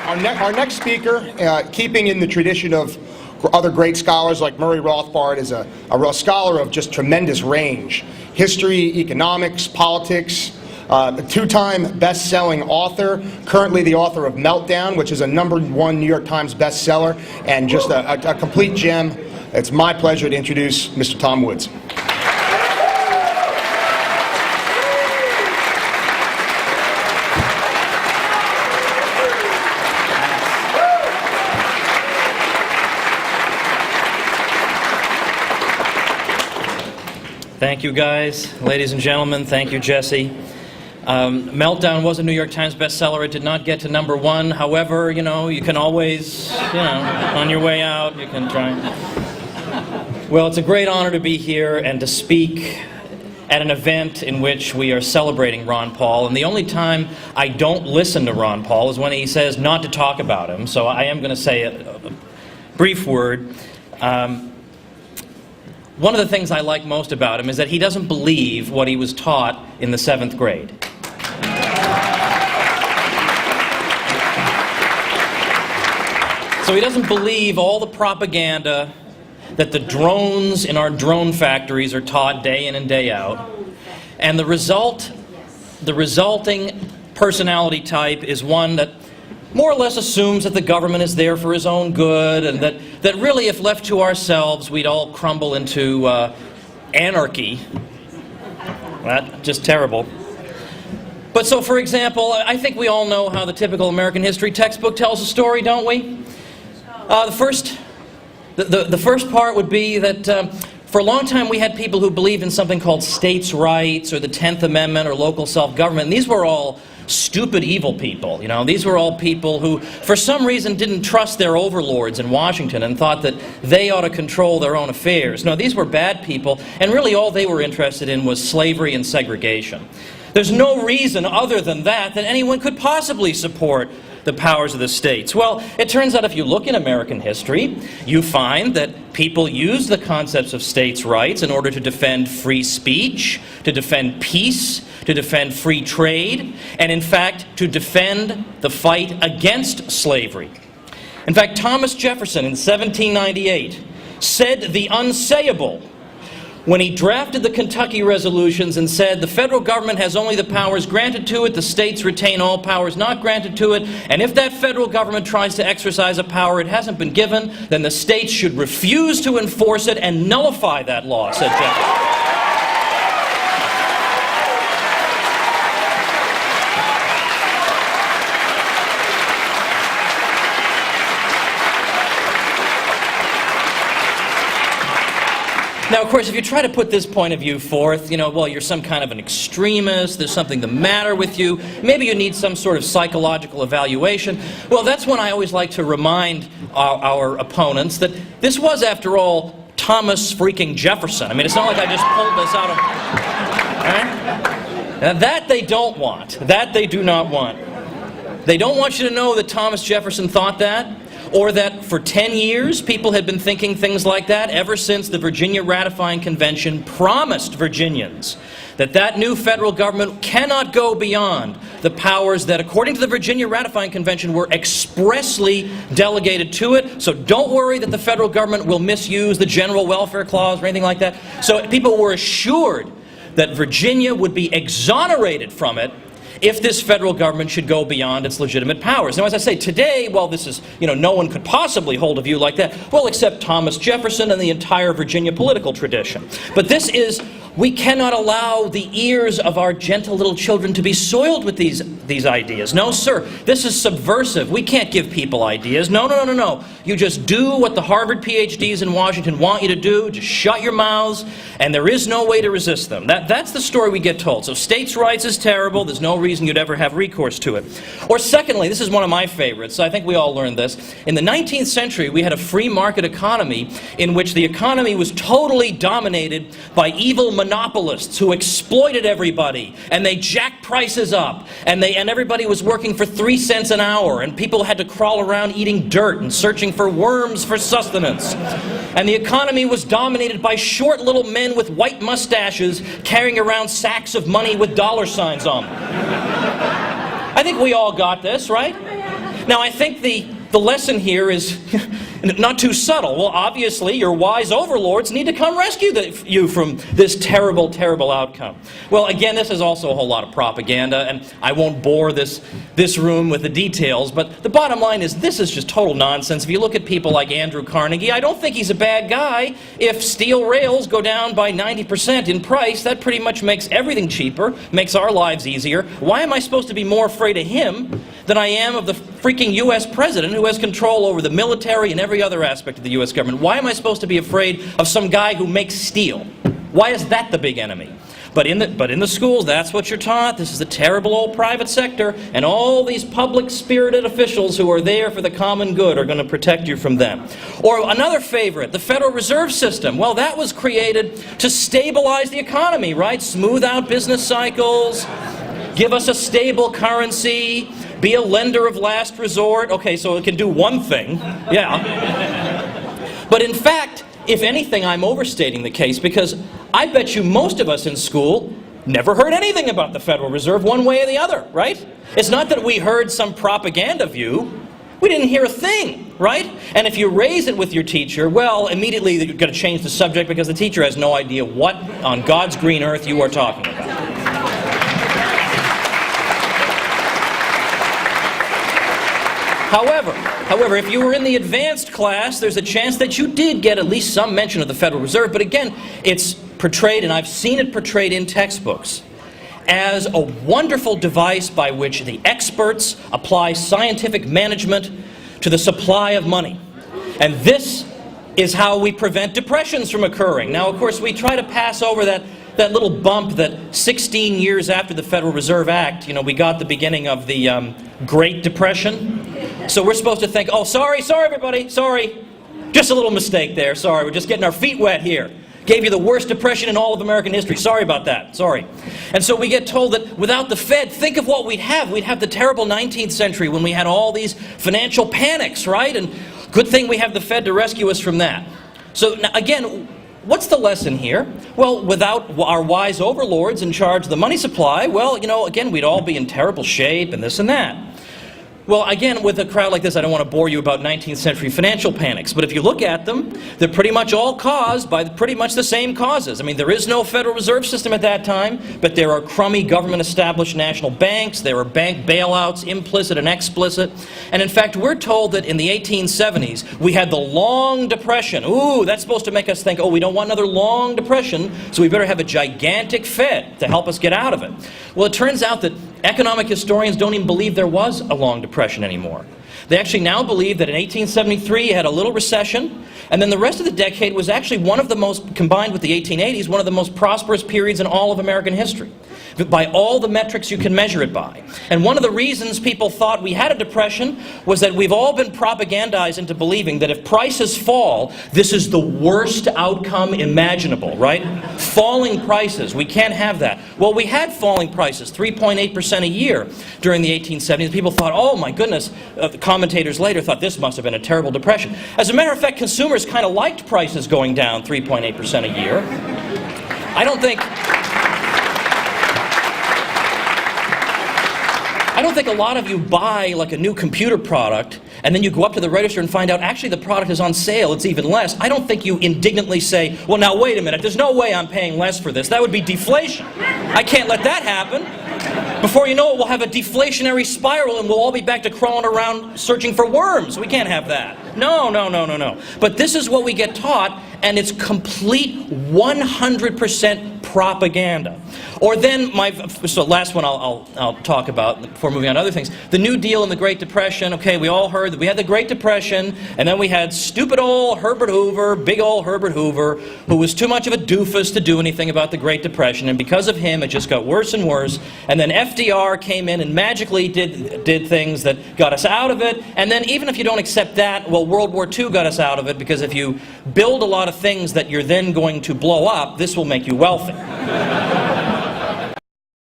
Our next speaker, keeping in the tradition of other great scholars like Murray Rothbard, is a real scholar of just tremendous range. History, economics, politics, a two-time best-selling author, currently the author of Meltdown, which is a #1 New York Times bestseller, and just a complete gem. It's my pleasure to introduce Mr. Tom Woods. Thank you, guys. Ladies and gentlemen, thank you, Jesse. Meltdown was a New York Times bestseller. It did not get to #1. However, you can always, on your way out, you can try. Well, it's a great honor to be here and to speak at an event in which we are celebrating Ron Paul. And the only time I don't listen to Ron Paul is when he says not to talk about him. So I am going to say a brief word. One of the things I like most about him is that he doesn't believe what he was taught in the 7th grade. So he doesn't believe all the propaganda that the drones in our drone factories are taught day in and day out. And the resulting personality type is one that more or less assumes that the government is there for his own good, and that really, if left to ourselves, we'd all crumble into anarchy. That's just terrible. But so, for example, I think we all know how the typical American history textbook tells a story, don't we? The first part would be that for a long time we had people who believed in something called states' rights or the 10th Amendment or local self-government. And these were all stupid, evil people. These were all people who, for some reason, didn't trust their overlords in Washington and thought that they ought to control their own affairs. No, these were bad people, and really all they were interested in was slavery and segregation. There's no reason other than that anyone could possibly support the powers of the states. Well, it turns out if you look in American history, you find that people use the concepts of states' rights in order to defend free speech, to defend peace, to defend free trade, and in fact, to defend the fight against slavery. In fact, Thomas Jefferson in 1798 said the unsayable when he drafted the Kentucky resolutions and said the federal government has only the powers granted to it, the states retain all powers not granted to it, and if that federal government tries to exercise a power it hasn't been given, then the states should refuse to enforce it and nullify that law, said Jefferson. Now, of course, if you try to put this point of view forth, well, you're some kind of an extremist, there's something the matter with you, maybe you need some sort of psychological evaluation. Well, that's when I always like to remind our opponents that this was, after all, Thomas freaking Jefferson. I mean, it's not like I just pulled this out of... Right? Now, that they don't want. That they do not want. They don't want you to know that Thomas Jefferson thought that, or that for 10 years people had been thinking things like that ever since the Virginia Ratifying Convention promised Virginians that new federal government cannot go beyond the powers that, according to the Virginia Ratifying Convention, were expressly delegated to it. So don't worry that the federal government will misuse the General Welfare Clause or anything like that. So people were assured that Virginia would be exonerated from it if this federal government should go beyond its legitimate powers. Now, as I say, today, well, this is, no one could possibly hold a view like that, well, except Thomas Jefferson and the entire Virginia political tradition. But this is, we cannot allow the ears of our gentle little children to be soiled with these ideas. No, sir, this is subversive. We can't give people ideas. No. You just do what the Harvard PhDs in Washington want you to do. Just shut your mouths, and there is no way to resist them. That's the story we get told. So states' rights is terrible. There's no reason you'd ever have recourse to it. Or secondly, this is one of my favorites. I think we all learned this. In the 19th century, we had a free market economy in which the economy was totally dominated by evil monopolists who exploited everybody, and they jacked prices up, and everybody was working for 3 cents an hour, and people had to crawl around eating dirt and searching for worms for sustenance. And the economy was dominated by short little men with white mustaches carrying around sacks of money with dollar signs on them. I think we all got this, right? Now, I think the lesson here is not too subtle. Well, obviously, your wise overlords need to come rescue you from this terrible, terrible outcome. Well, again, this is also a whole lot of propaganda, and I won't bore this room with the details, but the bottom line is this is just total nonsense. If you look at people like Andrew Carnegie, I don't think he's a bad guy. If steel rails go down by 90% in price, that pretty much makes everything cheaper, makes our lives easier. Why am I supposed to be more afraid of him than I am of the freaking U.S. president who has control over the military and every other aspect of the U.S. government? Why am I supposed to be afraid of some guy who makes steel? Why is that the big enemy? But in the schools, that's what you're taught. This is the terrible old private sector, and all these public-spirited officials who are there for the common good are going to protect you from them. Or another favorite, the Federal Reserve System. Well, that was created to stabilize the economy, right? Smooth out business cycles, give us a stable currency, be a lender of last resort. Okay, so it can do one thing. Yeah. But in fact, if anything, I'm overstating the case, because I bet you most of us in school never heard anything about the Federal Reserve one way or the other, right? It's not that we heard some propaganda view. We didn't hear a thing, right? And if you raise it with your teacher, well, immediately you're going to change the subject because the teacher has no idea what on God's green earth you are talking about. However, if you were in the advanced class, there's a chance that you did get at least some mention of the Federal Reserve. But again, it's portrayed, and I've seen it portrayed in textbooks, as a wonderful device by which the experts apply scientific management to the supply of money. And this is how we prevent depressions from occurring. Now, of course, we try to pass over that little bump that 16 years after the Federal Reserve Act, we got the beginning of the Great Depression. So we're supposed to think, oh, sorry everybody, sorry. Just a little mistake there, sorry. We're just getting our feet wet here. Gave you the worst depression in all of American history. Sorry about that, sorry. And so we get told that without the Fed, think of what we'd have. We'd have the terrible 19th century when we had all these financial panics, right? And good thing we have the Fed to rescue us from that. So now, again, what's the lesson here? Well, without our wise overlords in charge of the money supply, well, again, we'd all be in terrible shape and this and that. Well, again, with a crowd like this, I don't want to bore you about 19th century financial panics, but if you look at them, they're pretty much all caused by pretty much the same causes. I mean, there is no Federal Reserve System at that time, but there are crummy government-established national banks, there are bank bailouts, implicit and explicit, and in fact, we're told that in the 1870s, we had the Long Depression. Ooh, that's supposed to make us think, oh, we don't want another long depression, so we better have a gigantic Fed to help us get out of it. Well, it turns out that economic historians don't even believe there was a long depression anymore. They actually now believe that in 1873 you had a little recession, and then the rest of the decade was actually one of the most, combined with the 1880s, one of the most prosperous periods in all of American history, by all the metrics you can measure it by. And one of the reasons people thought we had a depression was that we've all been propagandized into believing that if prices fall, this is the worst outcome imaginable, right? Falling prices, we can't have that. Well, we had falling prices, 3.8% a year during the 1870s. People thought, oh my goodness, commentators later thought this must have been a terrible depression. As a matter of fact, consumers kind of liked prices going down 3.8% a year. I don't think a lot of you buy like a new computer product and then you go up to the register and find out actually the product is on sale, it's even less. I don't think you indignantly say, well now wait a minute, there's no way I'm paying less for this. That would be deflation. I can't let that happen. Before you know it, we'll have a deflationary spiral and we'll all be back to crawling around searching for worms. We can't have that. No. But this is what we get taught, and it's complete 100% propaganda. Or then, so last one I'll talk about before moving on to other things. The New Deal and the Great Depression. Okay, we all heard that we had the Great Depression, and then we had stupid old Herbert Hoover, big old Herbert Hoover, who was too much of a doofus to do anything about the Great Depression, and because of him, it just got worse and worse. And then FDR came in and magically did things that got us out of it. And then even if you don't accept that, well, World War II got us out of it, because if you build a lot of things that you're then going to blow up, this will make you wealthy.